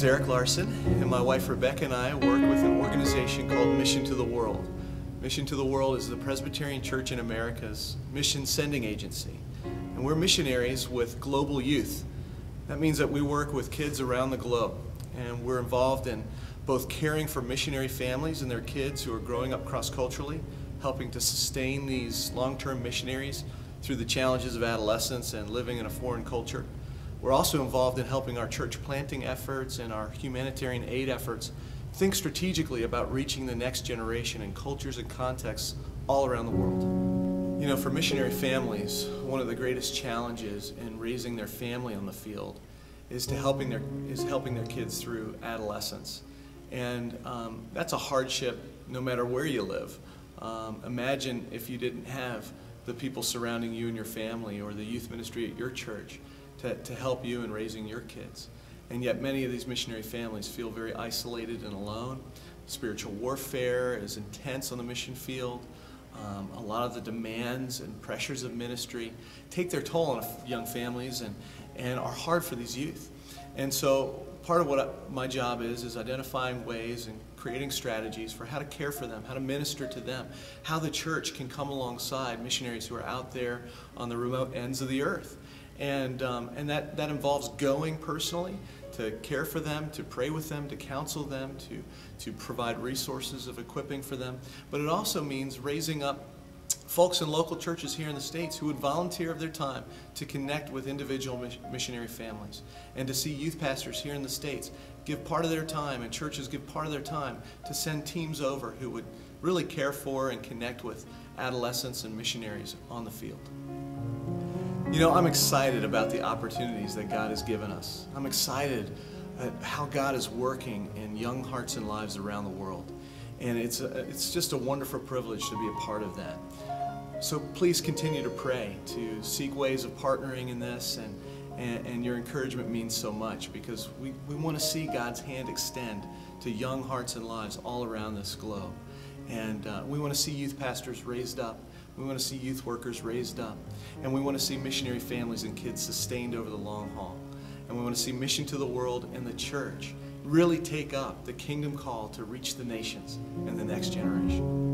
is Eric Larsen, and my wife Rebecca and I work with an organization called Mission to the World. Mission to the World is the Presbyterian Church in America's mission sending agency. And we're missionaries with global youth. That means that we work with kids around the globe. And we're involved in both caring for missionary families and their kids who are growing up cross-culturally, helping to sustain these long-term missionaries through the challenges of adolescence and living in a foreign culture. We're also involved in helping our church planting efforts and our humanitarian aid efforts think strategically about reaching the next generation in cultures and contexts all around the world. You know, for missionary families, one of the greatest challenges in raising their family on the field is helping their kids through adolescence. And that's a hardship no matter where you live. Imagine if you didn't have the people surrounding you and your family or the youth ministry at your church to help you in raising your kids. And yet many of these missionary families feel very isolated and alone. Spiritual warfare is intense on the mission field. A lot of the demands and pressures of ministry take their toll on young families and are hard for these youth. And so part of what my job is identifying ways and creating strategies for how to care for them, how to minister to them, how the church can come alongside missionaries who are out there on the remote ends of the earth. And that involves going personally to care for them, to pray with them, to counsel them, to provide resources of equipping for them. But it also means raising up folks in local churches here in the States who would volunteer of their time to connect with individual missionary families, and to see youth pastors here in the States give part of their time and churches give part of their time to send teams over who would really care for and connect with adolescents and missionaries on the field. You know, I'm excited about the opportunities that God has given us. I'm excited at how God is working in young hearts and lives around the world. And it's just a wonderful privilege to be a part of that. So please continue to pray, to seek ways of partnering in this, and your encouragement means so much, because we want to see God's hand extend to young hearts and lives all around this globe. And we want to see youth pastors raised up. We want to see youth workers raised up. And we want to see missionary families and kids sustained over the long haul. And we want to see Mission to the World and the church really take up the kingdom call to reach the nations and the next generation.